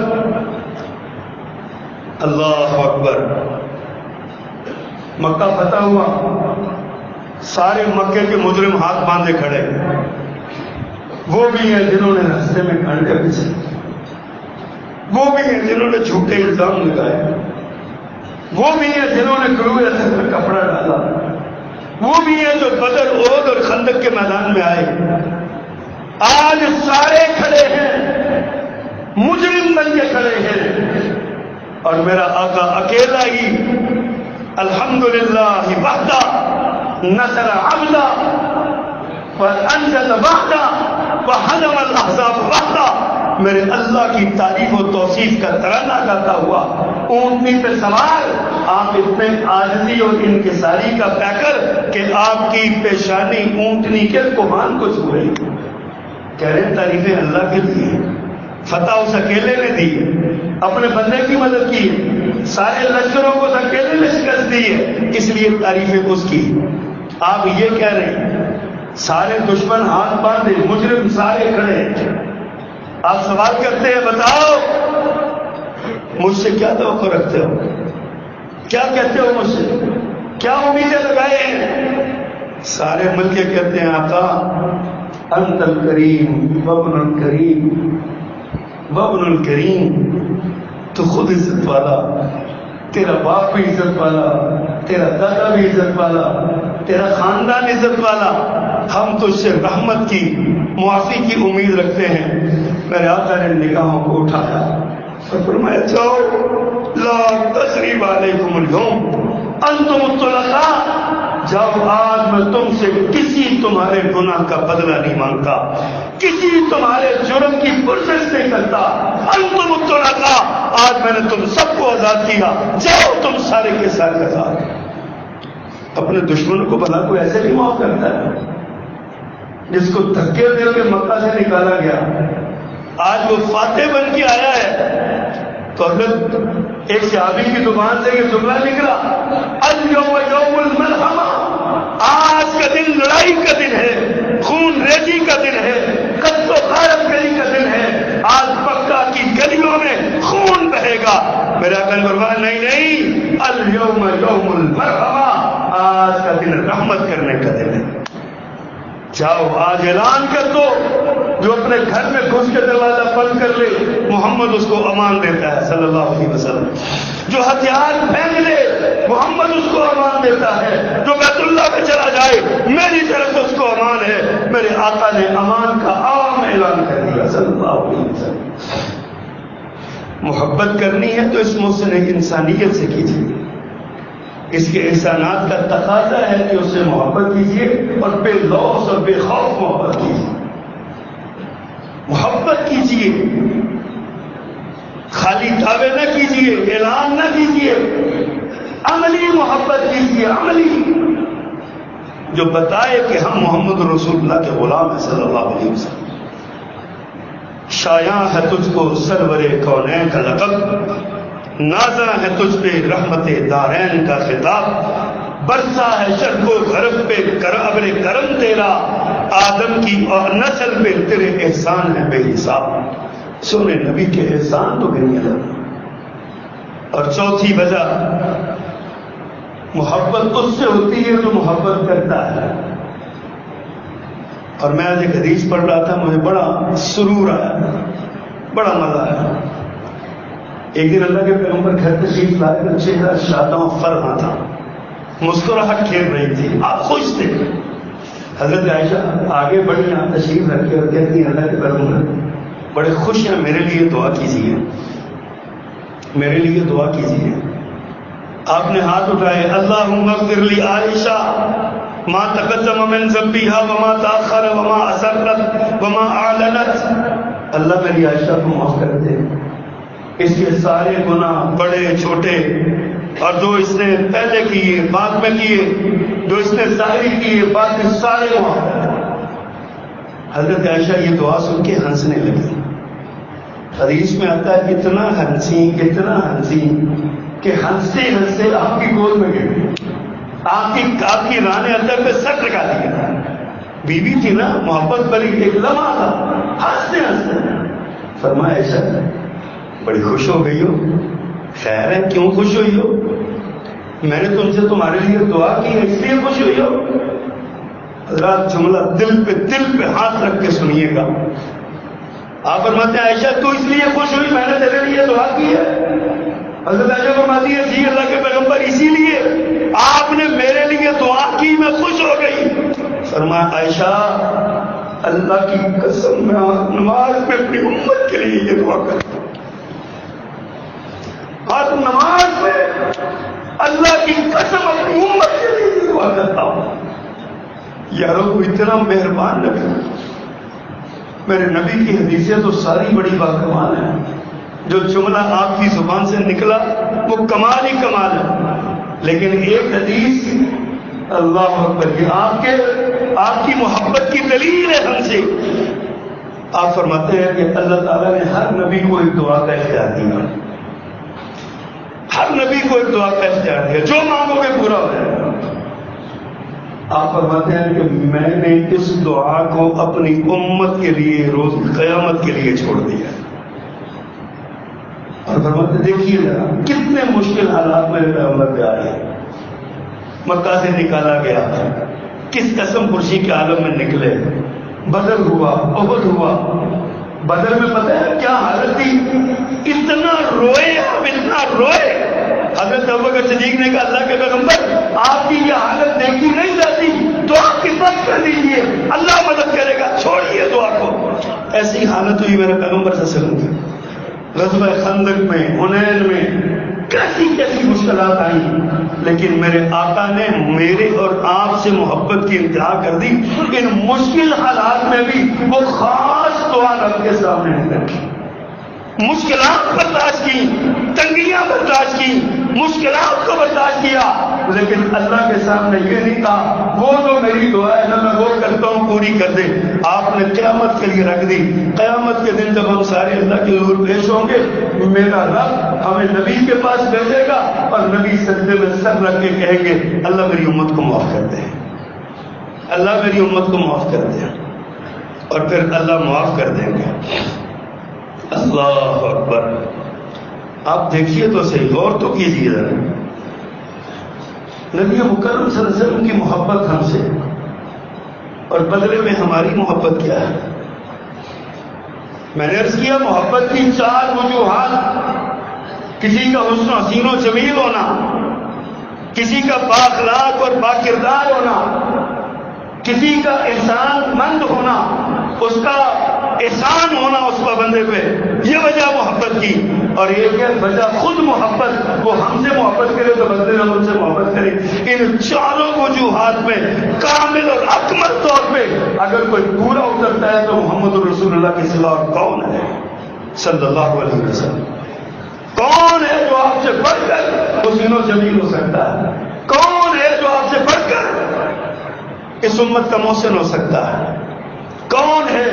اللہ اکبر. مکہ فتح ہوا، سارے مکے کے مجرم ہاتھ باندھے کھڑے. وہ بھی ہیں جنہوں نے راستے میں کانٹے بچھے، وہ بھی ہیں جنہوں نے جھوٹے الزام لگائے، وہ بھی ہیں جنہوں نے گروہ اثر میں کپڑا ڈالا، وہ بھی ہیں جو بدر، احد اور خندق کے میدان میں آئے. آج سارے کھڑے ہیں، مجرم بن کے کھڑے ہیں، اور میرا آقا اکیلا ہی الحمدللہ وحدہ نصر عبدہ وانجز وحدہ وحزم الاحزاب وحدہ. میرے اللہ کی تعریف و توصیف کا ترانہ گاتا ہوا اونٹنی پہ سوار آپ اتنے عاجزی اور انکساری کا پیکر کہ آپ کی پیشانی اونٹنی کے کوہان کو چھو رہی. کہہ رہے ہیں تعریفیں اللہ کے لیے. فتح اس اکیلے نے دی، اپنے بندے کی مدد کی، سارے لشکروں کو اکیلے نے شکست دی ہے، اس لیے تعریفیں اس کی. آپ یہ کہہ رہے ہیں سارے دشمن ہاتھ باندھے، مجرم سارے کھڑے. آپ سوال کرتے ہیں بتاؤ مجھ سے کیا توقع رکھتے ہو، کیا کہتے ہو مجھ سے، کیا امیدیں لگائے ہیں؟ سارے مل کے کہتے ہیں آقا انت الکریم وابن الکریم وابن الکریم. تو خود عزت والا، تیرا باپ بھی عزت والا، تیرا دادا بھی عزت والا، تیرا خاندان عزت والا. ہم تجھ سے رحمت کی، معافی کی امید رکھتے ہیں. میرے آقا نے نگاہوں کو اٹھایا اور فرمایا جاؤ لا تثریب علیکم اليوم انتم الطلقاء. جاؤ آج میں تم سے کسی تمہارے گناہ کا بدلہ نہیں مانگتا، کسی تمہارے جرم کی پرسش نہیں کرتا. انتم الطلقاء، آج میں نے تم سب کو آزاد کیا، جاؤ تم سارے کے سارے آزاد. اپنے دشمنوں کو بھلا کوئی ایسے نہیں معاف کرتا ہے جس کو دھکے دے کے مکہ سے نکالا گیا. آج وہ فاتح بن کے آیا ہے تو حضرت ایک صحابی کی زبان سے یہ جملہ نکلا الیوم یوم الملحمہ. آج کا دن لڑائی کا دن ہے، خون ریزی کا دن ہے، قتل و غارت گری کا دن ہے. آج مکہ کی گلیوں میں خون بہے گا. میرا کل فرمایا نہیں، الیوم یوم المرحمہ، آج کا دن رحمت کرنے کا دن ہے. جاؤ آج اعلان کر دو، جو اپنے گھر میں گھس کے دروازہ بند کر لے محمد اس کو امان دیتا ہے صلی اللہ علیہ وسلم. جو ہتھیار پھینک لے محمد اس کو امان دیتا ہے، جو بیت اللہ میں چلا جائے میری طرف اس کو امان ہے۔ میرے آقا نے امان کا عام اعلان کر دیا صلی اللہ علیہ وسلم۔ محبت کرنی ہے تو اس محسن انسانیت سے کیجیے، اس کے احسانات کا تقاضا ہے کہ اس سے محبت کیجیے اور بے لوث اور بے خوف محبت کیجیے، محبت کیجیے، خالی دعوے نہ کیجیے، اعلان نہ کیجیے، عملی محبت کیجیے، عملی، جو بتائے کہ ہم محمد رسول اللہ کے غلام ہیں صلی اللہ علیہ وسلم۔ شایاں ہے تجھ کو سرور کونین کا لقب، نازاں ہے تجھ پہ رحمت دارین کا خطاب، برسا ہے شرف و غرب پہ ابر کرم تیرا، آدم کی اور نسل پہ تیرے احسان ہے بے حساب۔ سونے نبی کے احسان تو گنی لگا۔ اور چوتھی وجہ محبت اس سے ہوتی ہے جو محبت کرتا ہے۔ اور میں آج ایک حدیث پڑھ رہا تھا، مجھے بڑا سرور آیا، بڑا مزہ آیا۔ ایک دن اللہ کے پیغمبر گھر تشریف لائے تو چہرہ شاداں فرحاں تھا، مسکراہٹ کھیل رہی تھی، آپ خوش تھے۔ حضرت عائشہ آگے بڑھی، آپ تشریف رکھے اور کہتی ہیں اللہ کے پیغمبر بڑے خوش ہیں، میرے لیے دعا کیجیے، میرے لیے دعا کیجیے۔ آپ نے ہاتھ اٹھائے، اللہم اغفر لی عائشہ ما تقدم من ذنبها وما تاخر وما اسرت وما اعلنت۔ اللہ میری عائشہ کو معاف کر دے، اس کے سارے گناہ بڑے چھوٹے، اور جو اس نے پہلے کیے بعد میں کیے، جو اس نے ظاہری کیے بعد میں سارے معاف کر دے۔ حضرت عائشہ یہ دعا سن کے ہنسنے لگی۔ حدیث میں آتا ہے اتنا ہنسی کہ ہنستے ہنستے آپ کی گود میں گر گئی، آپ کی رانے اندر پہ سر لگا دیا۔ بیوی تھی نا، محبت بری، ایک لمحہ تھا، ہنستے ہنستے فرمایا عائشہ بڑی خوش ہو گئی ہو؟ خیر ہے، کیوں خوش ہوئی ہو؟ میں نے تم سے تمہارے لیے دعا کی ہے اس لیے خوش ہوئی ہو؟ حضرات جملہ دل پہ ہاتھ رکھ کے سنیے گا۔ آپ فرماتے ہیں عائشہ تو اس لیے خوش ہوئی میں نے تیرے لیے دعا کی ہے؟ حضرت عائشہ فرماتی ہے جی اللہ کے پیغمبر اسی لیے آپ نے میرے لیے دعا کی میں خوش ہو گئی۔ فرمایا عائشہ اللہ کی قسم میں نماز میں اپنی امت کے لیے یہ دعا کرتا ہوں، اور نماز میں اللہ کی قسم اپنی امت کے لیے یہ دعا کرتا ہوں۔ یارو کو اتنا مہربان نبی، میرے نبی کی حدیثیں تو ساری بڑی باکمال ہیں، جو جملہ آپ کی زبان سے نکلا وہ کمال ہی کمال ہے، لیکن ایک حدیث اللہ اکبر کی آپ کی محبت کی دلیل ہے ہم سے۔ آپ فرماتے ہیں کہ اللہ تعالیٰ نے ہر نبی کو ایک دعا کا اختیار دیا، ہر نبی کو ایک دعا کا اختیار دیا، جو مانگو گے پورا ہو جائے گا۔ آپ فرماتے ہیں کہ میں نے اس دعا کو اپنی امت کے لیے روز قیامت کے لیے چھوڑ دیا۔ اور فرماتے دیکھیے ذرا کتنے مشکل حالات میرے پیغمبر پہ آئے، مکہ سے نکالا گیا، کس قسم پرسی کے عالم میں نکلے، بدر ہوا، احد ہوا۔ بدر میں پتہ ہے کیا حالت تھی؟ اتنا روئے، ہم اتنا روئے، حضرت ابوبکر صدیق نے کہا اللہ کے پیغمبر آپ کی یہ حالت دیکھی نہیں جاتی، دعا کی مدد کر دیجیے، اللہ مدد کرے گا، چھوڑیے دعا کو۔ ایسی حالت ہوئی میرے پیغمبر صلی اللہ علیہ وسلم کی، غزوہ خندق میں، حنین میں، کیسی مشکلات آئیں، لیکن میرے آقا نے میرے اور آپ سے محبت کی انتہا کر دی۔ ان مشکل حالات میں بھی وہ خاص دعا رب کے سامنے نہیں رکھی، مشکلات برداشت کی، تنگیاں برداشت کی، مشکلات کو برداشت کیا، لیکن اللہ کے سامنے یہ نہیں کہا وہ تو میری دعا ہے نا میں وہ کرتا ہوں پوری کر دے۔ آپ نے قیامت کے لیے رکھ دی۔ قیامت کے دن جب ہم سارے اللہ کے حضور پیش ہوں گے، میرا رب ہمیں نبی کے پاس بھیجے گا اور نبی سجدے میں سر رکھ کے کہیں گے اللہ میری امت کو معاف کر دے، اللہ میری امت کو معاف کر دے، اور پھر اللہ معاف کر دیں گے۔ اللہ اکبر۔ آپ دیکھیے تو صحیح، غور تو کیجیے ذرا، نبی مکرم صلی اللہ علیہ وسلم کی محبت ہم سے، اور بدلے میں ہماری محبت کیا ہے؟ میں نے عرض کیا محبت کی 4 وجوہات کسی کا حسن و حسین و جمیل ہونا، کسی کا بااخلاق اور باکردار ہونا، کسی کا احسان مند ہونا، اس کا احسان ہونا اس پر بندے پہ، یہ وجہ محبت کی. اور یہ کہ وجہ خود محبت، وہ ہم سے محبت کرے تو بندے ہم سے محبت کرے. ان چاروں وجوہات میں کامل اور اکمل طور پہ اگر کوئی پورا اترتا ہے تو محمد رسول اللہ کے سوا کون ہے صلی اللہ علیہ وسلم؟ کون ہے جو آپ سے بڑھ کر حسین و جمیل ہو سکتا ہے؟ کون ہے جو آپ سے بڑھ کر اس امت کا محسن ہو سکتا ہے؟ کون ہے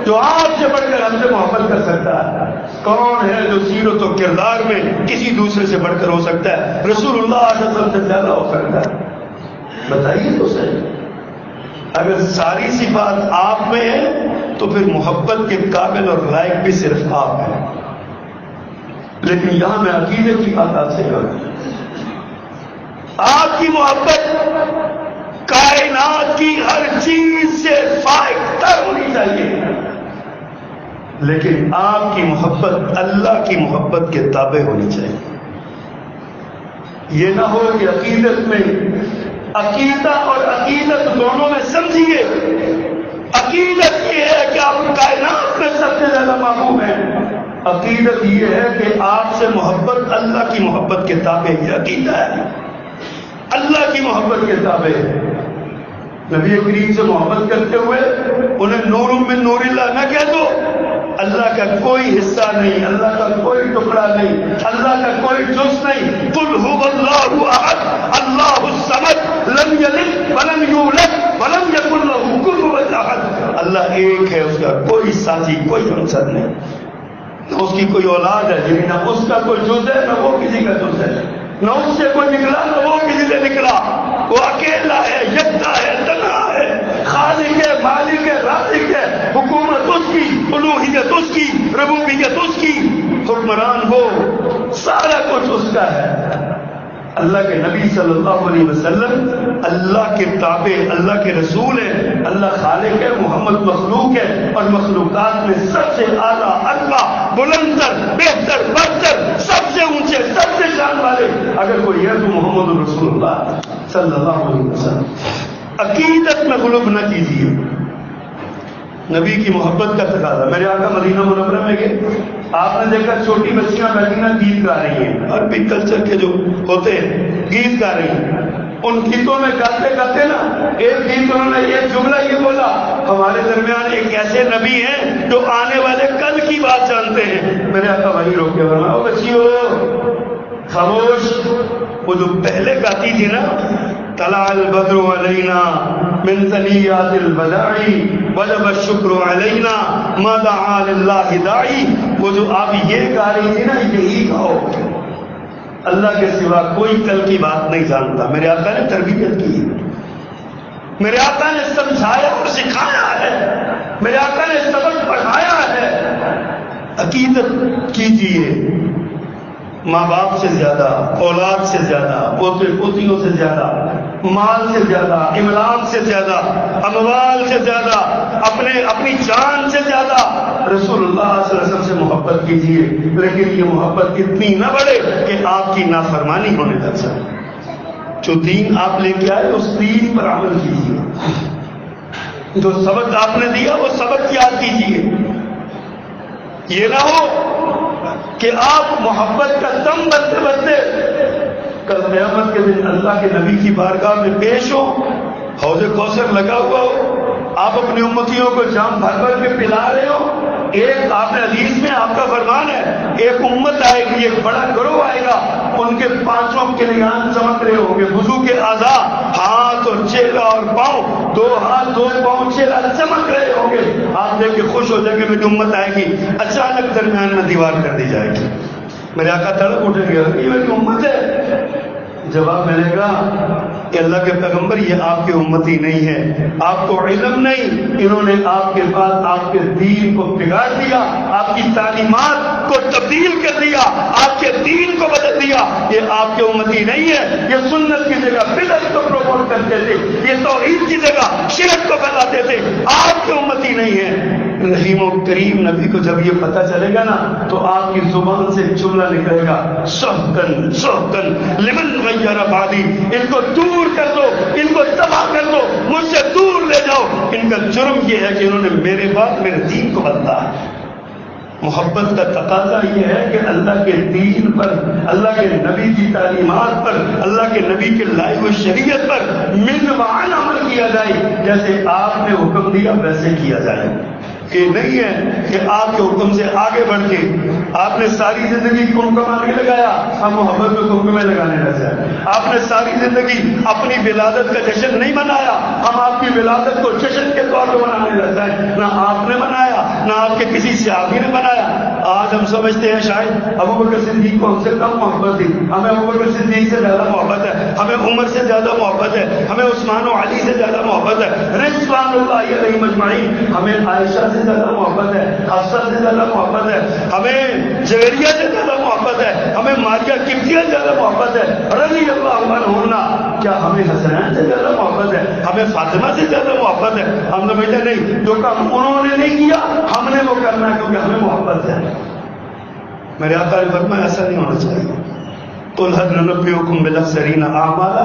جو آپ سے بڑھ کر ہم سے محبت کر سکتا ہے؟ کون ہے جو سیرت و کردار میں کسی دوسرے سے بڑھ کر ہو سکتا ہے؟ رسول اللہ صلی اللہ علیہ وسلم سے زیادہ ہو سکتا ہے؟ بتائیے تو صحیح. اگر ساری صفات آپ میں ہے تو پھر محبت کے قابل اور لائق بھی صرف آپ ہیں. لیکن یہاں میں عقیدے کی بات آپ سے کروں. آپ کی محبت کائنات کی ہر چیز سے فائق تر ہونی چاہیے، لیکن آپ کی محبت اللہ کی محبت کے تابع ہونی چاہیے. یہ نہ ہو کہ عقیدت میں عقیدہ اور عقیدت دونوں میں سمجھیے. عقیدت یہ ہے کہ آپ کائنات میں سب سے زیادہ محبوب ہیں. عقیدت یہ ہے کہ آپ سے محبت اللہ کی محبت کے تابع. یہ عقیدہ ہے، اللہ کی محبت کے تابع ہے. نبی کریم سے محبت کرتے ہوئے انہیں نور من نور اللہ نہ کہہ دو. اللہ کا کوئی حصہ نہیں، اللہ کا کوئی ٹکڑا نہیں، اللہ کا کوئی جز نہیں. قل هو اللہ احد اللہ الصمد لم یلد ولم یولد ولم یکن له کفوا احد. اللہ ایک ہے، اس کا کوئی ساتھی کوئی ہمسر نہیں، نہ اس کی کوئی اولاد ہے، یعنی نہ اس کا کوئی جز ہے نہ وہ کسی کا جز ہے، نہ اس سے کوئی نکلا نہ وہ کسی سے نکلا. وہ اکیلا ہے، یکتا ہے، تنہا ہے، خالق ہے، مالک ہے، رازق ہے. حکومت اس کی، الوہیت اس کی، ربوبیت اس کی، حکمران وہ، سارا کچھ اس کا ہے. اللہ کے نبی صلی اللہ علیہ وسلم اللہ کے تابع، اللہ کے رسول ہیں. اللہ خالق ہے، محمد مخلوق ہے، اور مخلوقات میں سب سے اعلیٰ، ارفع، بلندر، بہتر، برتر، سب سے اونچے، سب سے شان والے اگر کوئی ہے تو محمد رسول اللہ صلی اللہ علیہ وسلم. عقیدت میں غلوب نہ کیجیے. نبی کی محبت کا تقاضا. میرے آقا مدینہ منورہ میں گئے، آپ نے دیکھا چھوٹی بچیاں بیٹھنا گیت گا رہی ہیں. عربی کلچر کے جو ہوتے ہیں گیت گا رہی ہیں. ان گیتوں میں گاتے گاتے نا ایک گیت انہوں نے ایک جملہ یہ بولا، ہمارے درمیان ایک ایسے نبی ہیں جو آنے والے کل کی بات جانتے ہیں. میرے آقا وہی روک کے فرمایا، او بچیو خاموش. وہ جو پہلے گاتی تھی نا، طلع البدر علینا من ثنیات الوداع وجب الشکر علینا ما دعا للہ داعی، وہ جو آپ یہ گا رہی تھی نا، یہی گاؤ. اللہ کے سوا کوئی کل کی بات نہیں جانتا. میرے آقا نے تربیت کی، میرے آقا نے سمجھایا اور سکھایا ہے، میرے آقا نے سبق پڑھایا ہے. عقیدت کیجیے. ماں باپ سے زیادہ، اولاد سے زیادہ، پوتے پوتیوں سے زیادہ، مال سے زیادہ، املاک سے زیادہ، اموال سے زیادہ، اپنی جان سے زیادہ رسول اللہ صلی اللہ علیہ وسلم سے محبت کیجیے. لیکن یہ محبت اتنی نہ بڑھے کہ آپ کی نافرمانی ہونے لگ جائے. جو دین آپ لے کے آئے اس دین پر عمل کیجیے. جو سبق آپ نے دیا وہ سبق یاد کیجیے. یہ نہ ہو کہ آپ محبت کا دم بنتے بنتے کل قیامت کے دن اللہ کے نبی کی بارگاہ میں پیش ہو، حوض کوثر لگا ہوا ہو، آپ اپنی امتیوں کو جام بھر بھر کے پلا رہے ہو. ایک آپ نے حدیث میں آپ کا فرمان ہے، ایک امت آئے گی، ایک بڑا گروہ آئے گا، ان کے پانچوں کلیان چمک رہے ہوں گے. وضو کے اعضاء، ہاتھ اور چہرہ اور پاؤں، دو ہاتھ دو پاؤں چہرہ چمک رہے ہوں گے. آپ دیکھ کے خوش ہو جائیں گے میری امت آئے گی. اچانک درمیان میں دیوار کر دی جائے گی. میرے آقا تڑپ اٹھیں گے، یہ میری امت ہے. جواب ملے گا کہ اللہ کے پیغمبر یہ آپ کی امتی نہیں ہے، آپ کو علم نہیں، انہوں نے آپ کے بعد آپ کے دین کو بگاڑ دیا، آپ کی تعلیمات کو تبدیل کر دیا، آپ کے دین کو بدل دیا. یہ آپ کے امتی نہیں ہے. یہ سنت کی جگہ بدعت کو پروموٹ کرتے تھے، یہ توحید کی جگہ شرک کو پھیلاتے تھے. آپ آپ کے امتی نہیں ہیں۔ رحیم و کریم نبی کو جب یہ پتہ چلے گا نا تو آپ کی زبان سے ایک جملہ نکلے گا، سحقن سحقن لمن غیر بعدی، ان کو دور کر دو، ان کو تباہ کر دو، مجھ سے دور لے جاؤ، ان کا جرم یہ ہے کہ انہوں نے میرے بعد میرے دین کو بدلا ہے۔ محبت کا تقاضا یہ ہے کہ اللہ کے دین پر، اللہ کے نبی کی تعلیمات پر، اللہ کے نبی کے لائے ہوئے شریعت پر منوعاً عمل کیا جائے، جیسے آپ نے حکم دیا ویسے کیا جائے۔ یہ نہیں ہے کہ آپ کے حکم سے آگے بڑھ کے آپ نے ساری زندگی کمکما نہیں لگایا، ہم محبت میں کمکمے لگانے لگ جائیں۔ آپ نے ساری زندگی اپنی ولادت کا جشن نہیں منایا، ہم آپ کی ولادت کو جشن کے طور پر منانے لگ جائیں۔ نہ آپ نے منایا، نہ آپ کے کسی صحابی نے منایا۔ آج ہم سمجھتے ہیں شاید ابو بکر صدیق کو ہم سے کم محبت تھی، ہمیں ابو بکر صدیق سے زیادہ محبت ہے، ہمیں عمر سے زیادہ محبت ہے، ہمیں عثمان و علی سے زیادہ محبت ہے، رضوان اللہ علیہم اجمعین، ہمیں عائشہ سے زیادہ محبت ہے، حفصہ سے زیادہ محبت ہے، ہمیں جویریہ سے زیادہ محبت ہے، ہمیں ماریہ قبطیہ سے زیادہ محبت ہے، رضی اللہ عنہن۔ کیا ہمیں حسنین سے زیادہ محبت ہے، ہمیں فاطمہ سے زیادہ محبت ہے؟ ہم سمجھتے نہیں جو کام انہوں نے نہیں کیا ہم نے وہ کرنا ہے کیونکہ ہمیں محبت ہے۔ میرے آقا نے فرمایا ایسا نہیں ہونا چاہیے۔ قل هل ننبئكم بالاخسرين اعمالا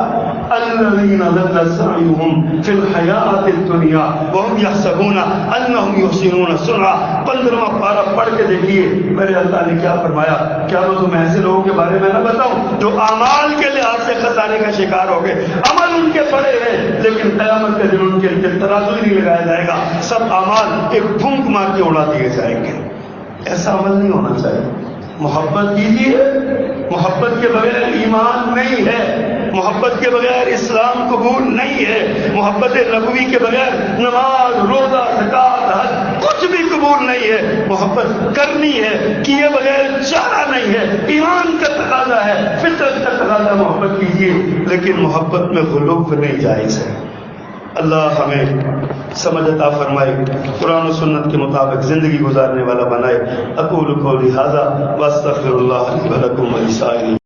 الذين ضل سعيهم في الحياة الدنيا وهم يحسبون انهم يحسنون صنعا۔ 15واں پارہ پڑھ کے دیکھیے میرے اللہ نے کیا فرمایا۔ کیا میں تمہیں ایسے لوگوں کے بارے میں نہ بتاؤں جو اعمال کے لحاظ سے خسارے کا شکار ہو گئے، عمل ان کے بڑے ہیں لیکن قیامت کے دن ان کے ترازو ہی نہیں لگایا جائے گا، سب اعمال ایک پھونک مار کے اڑا دیے جائیں گے۔ ایسا عمل نہیں ہونا چاہیے۔ محبت کیجیے، محبت کے بغیر ایمان نہیں ہے، محبت کے بغیر اسلام قبول نہیں ہے، محبت نبوی کے بغیر نماز روزہ زکات حج کچھ بھی قبول نہیں ہے۔ محبت کرنی ہے، کیے بغیر چارہ نہیں ہے، ایمان کا تقاضا ہے، فطرت کا تقاضا، محبت کیجیے لیکن محبت میں غلو نہیں جائز ہے۔ اللہ ہمیں سمجھ عطا فرمائے، قرآن و سنت کے مطابق زندگی گزارنے والا بنائے۔ اقول قولی ھذا واستغفر اللہ لی ولکم ولسائر